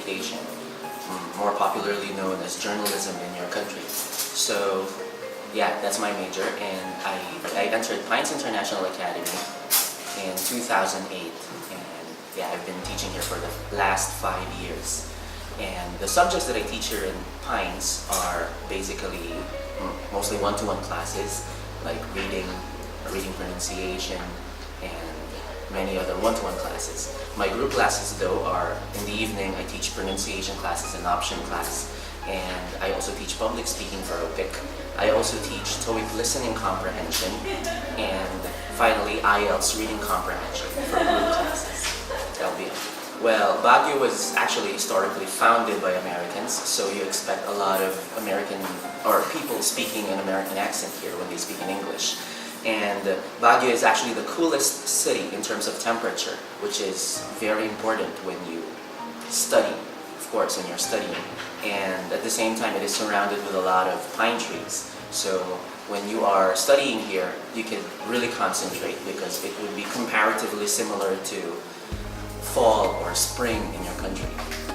education, more popularly known as journalism in your country. So yeah, that's my major, and I entered Pines International Academy in 2008, and yeah, I've been teaching here for the last 5 years. And the subjects that I teach here in Pines are basically mostly one-to-one classes, like reading pronunciation, and many other one-to-one classes. My group classes though are in the evening. I teach pronunciation classes and option class, and I also teach public speaking for OPIC. I also teach TOEIC listening comprehension, and finally IELTS reading comprehension for group classes. That'll be it. Well, Baguio was actually historically founded by Americans, so you expect a lot of American or people speaking an American accent here when they speak in English. And Baguio is actually the coolest city in terms of temperature, which is very important when you study, of course, when you're studying. And at the same time, it is surrounded with a lot of pine trees. So when you are studying here, you can really concentrate because it would be comparatively similar to fall or spring in your country.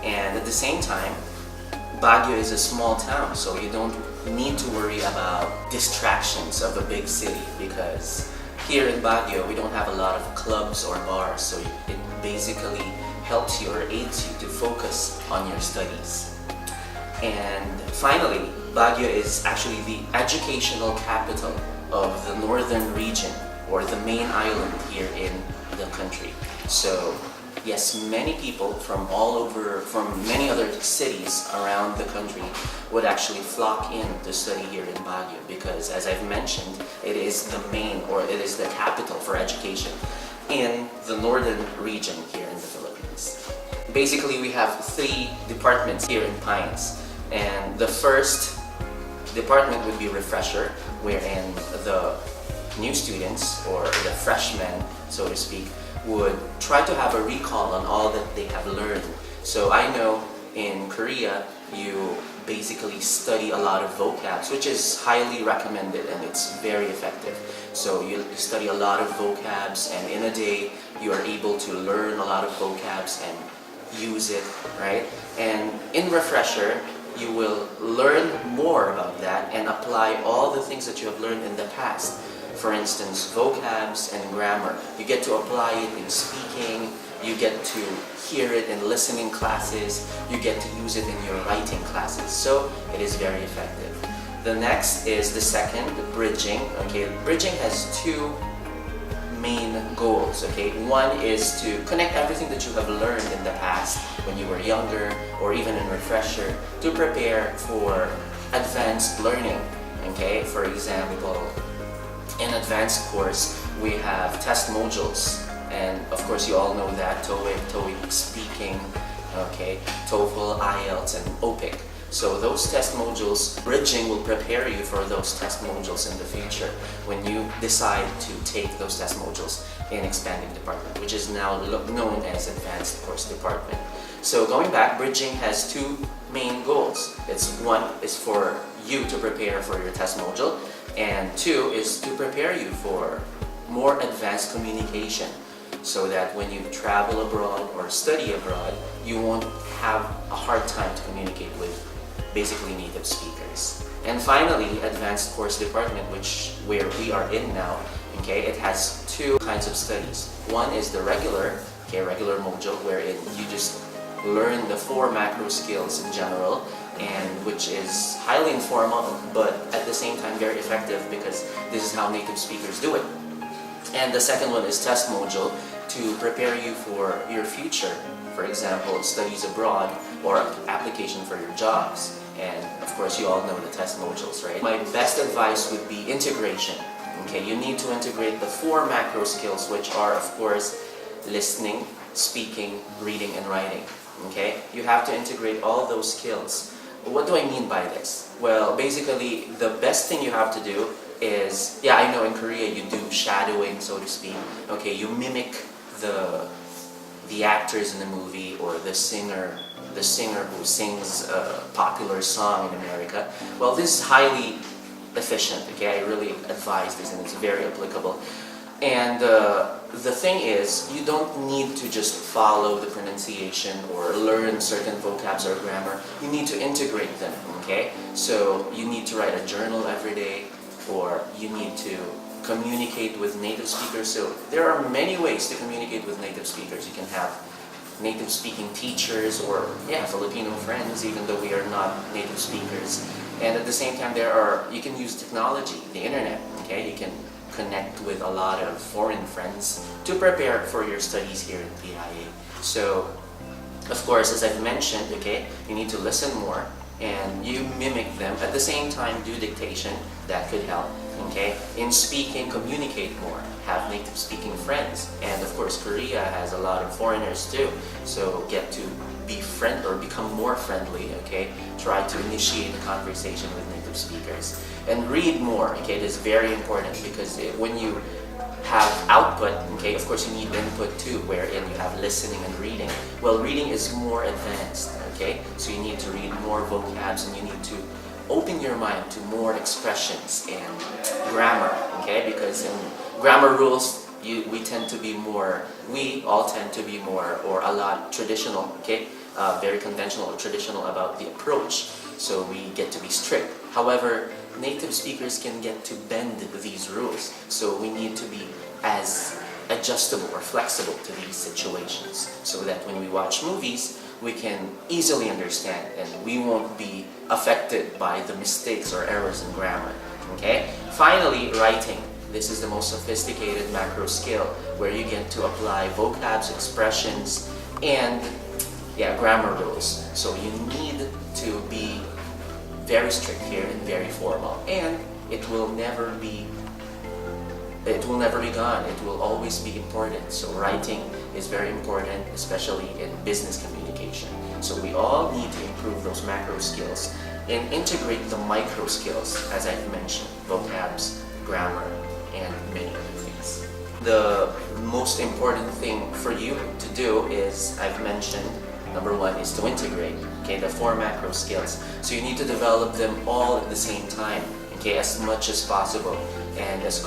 And at the same time, Baguio is a small town, so you don't need to worry about distractions of a big city, because here in Baguio we don't have a lot of clubs or bars, so it basically helps you or aids you to focus on your studies. And finally, Baguio is actually the educational capital of the northern region, or the main island here in the country. So yes, many people from all over, from many other cities around the country would actually flock in to study here in Baguio because, as I've mentioned, it is the main, or it is the capital for education in the northern region here in the Philippines. Basically, we have 3 departments here in Pines, and the first department would be refresher, wherein the new students, or the freshmen, so to speak, would try to have a recall on all that they have learned. So I know in Korea, you basically study a lot of vocabs, which is highly recommended and it's very effective. So you study a lot of vocabs, and in a day, you are able to learn a lot of vocabs and use it, right? And in refresher, you will learn more about that and apply all the things that you have learned in the past. For instance, vocabs and grammar. You get to apply it in speaking, you get to hear it in listening classes, you get to use it in your writing classes. So it is very effective. The next is the second, bridging. Okay, bridging has 2 main goals. Okay, one is to connect everything that you have learned in the past when you were younger, or even in refresher, to prepare for advanced learning. Okay, for example, in advanced course, we have test modules, and of course you all know that TOEIC speaking, okay, TOEFL, IELTS, and OPIC. So those test modules, bridging will prepare you for those test modules in the future when you decide to take those test modules in expanding department, which is now known as advanced course department. So going back, bridging has 2 main goals. One is for you to prepare for your test module, and 2 is to prepare you for more advanced communication, so that when you travel abroad or study abroad, you won't have a hard time to communicate with basically native speakers. And finally, advanced course department, where we are in now, okay, it has 2 kinds of studies. One is the regular module, wherein you just learn the 4 macro skills in general, and which is highly informal, but at the same time very effective, because this is how native speakers do it. And the second one is test module, to prepare you for your future. For example, studies abroad or application for your jobs. And of course, you all know the test modules, right? My best advice would be integration. Okay, you need to integrate the 4 macro skills, which are, of course, listening, speaking, reading, and writing. Okay, you have to integrate all those skills. What do I mean by this? Well, basically, the best thing you have to do is, yeah, I know in Korea you do shadowing, so to speak. Okay, you mimic the actors in the movie, or the singer who sings a popular song in America. Well, this is highly efficient. Okay, I really advise this, and it's very applicable. And the thing is, you don't need to just follow the pronunciation or learn certain vocabs or grammar. You need to integrate them, okay? So you need to write a journal every day, or you need to communicate with native speakers. So there are many ways to communicate with native speakers. You can have native speaking teachers or Filipino friends, even though we are not native speakers. And at the same time, you can use technology, the internet, okay? You can connect with a lot of foreign friends to prepare for your studies here in PIA. So, of course, as I've mentioned, okay, you need to listen more and you mimic them. At the same time, do dictation. That could help, okay? In speaking, communicate more. Have native speaking friends. And of course, Korea has a lot of foreigners too. So get to be friend or become more friendly, okay? Try to initiate a conversation with native speakers. And read more, okay? It is very important because when you have output, okay, of course you need input too, wherein you have listening and reading. Well, reading is more advanced, okay? So you need to read more vocabs and you need to open your mind to more expressions and grammar, okay? Because in grammar rules, we all tend to be more, or a lot traditional, okay? Very conventional or traditional about the approach. So we get to be strict. However, native speakers can get to bend these rules. So we need to be as adjustable or flexible to these situations so that when we watch movies, we can easily understand and we won't be affected by the mistakes or errors in grammar. Okay? Finally, writing. This is the most sophisticated macro skill where you get to apply vocabs, expressions, and grammar rules. So you need to be very strict here and very formal, and it will never be gone. It will always be important. So writing is very important, especially in business communication. So we all need to improve those macro skills and integrate the micro skills, as I've mentioned, vocabs, grammar, and many other things. The most important thing for you to do is, I've mentioned, number one is to integrate, okay, the 4 macro skills. So you need to develop them all at the same time, okay, as much as possible and as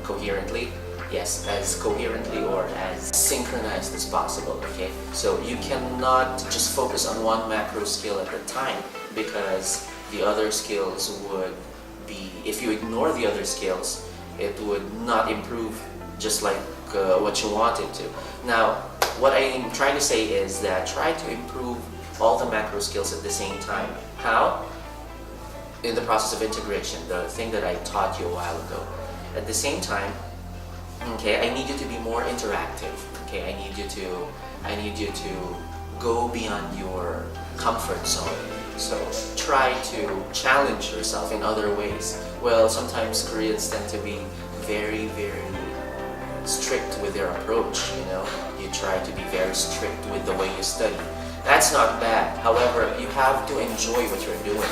coherently, as coherently or as synchronized as possible, okay? So you cannot just focus on one macro skill at a time because the other skills would be, if you ignore the other skills, it would not improve just like what you want it to. Now, what I'm trying to say is that try to improve all the macro skills at the same time. How? In the process of integration, the thing that I taught you a while ago. At the same time, okay, I need you to be more interactive. Okay, I need you to go beyond your comfort zone. So try to challenge yourself in other ways. Well, sometimes Koreans tend to be very, very strict with their approach, you know. You try to be very strict with the way you study. That's not bad. However, you have to enjoy what you're doing.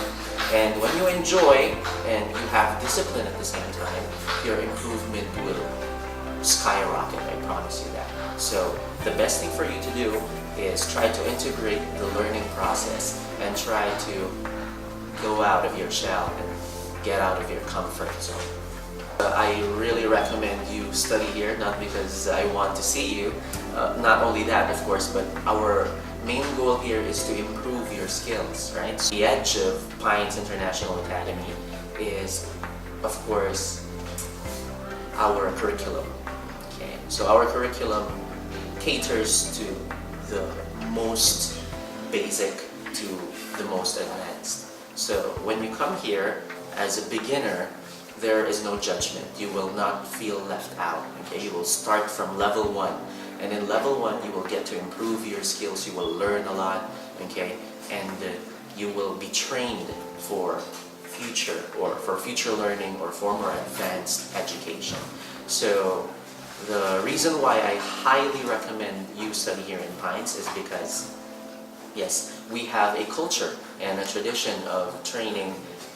And when you enjoy and you have discipline at the same time, your improvement will skyrocket, I promise you that. So the best thing for you to do is try to integrate the learning process and try to go out of your shell and get out of your comfort zone. I really recommend you study here, not because I want to see you, not only that of course, but our main goal here is to improve your skills, right? So the edge of Pines International Academy is, of course, our curriculum. Okay, so our curriculum caters to the most basic to the most advanced. So when you come here as a beginner, there is no judgment. You will not feel left out. Okay, you will start from level 1, and in level 1 you will get to improve your skills. You will learn a lot. Okay, and you will be trained for future learning or for more advanced education. So the reason why I highly recommend you study here in Pines is because, yes, we have a culture and a tradition of training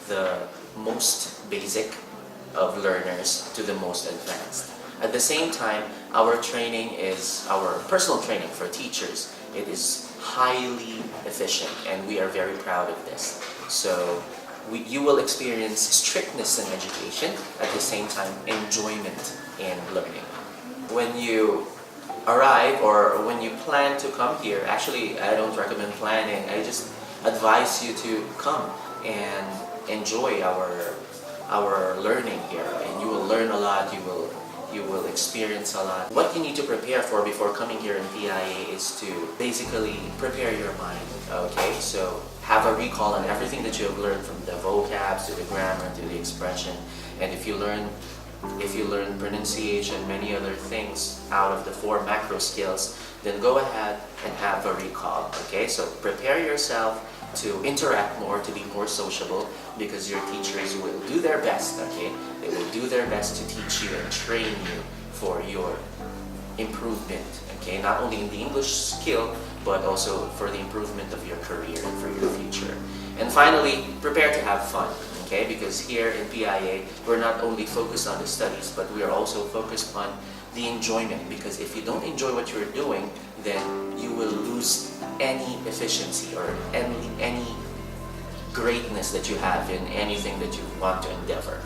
the most basic of learners to the most advanced. At the same time, our training is our personal training for teachers. It is highly efficient and we are very proud of this. So you will experience strictness in education, at the same time enjoyment in learning. When you arrive or when you plan to come here, actually I don't recommend planning, I just advise you to come and enjoy our learning here, and you will learn a lot, you will experience a lot. What you need to prepare for before coming here in PIA is to basically prepare your mind, okay? So have a recall on everything that you have learned, from the vocabs to the grammar to the expression. And if you learn pronunciation, many other things out of the 4 macro skills, then go ahead and have a recall, okay? So prepare yourself to interact more, to be more sociable, because your teachers will do their best, okay? They will do their best to teach you and train you for your improvement, okay? Not only in the English skill, but also for the improvement of your career and for your future. And finally, prepare to have fun, okay? Because here in PIA, we're not only focused on the studies, but we are also focused on the enjoyment, because if you don't enjoy what you're doing, then you will lose any efficiency or any greatness that you have in anything that you want to endeavor.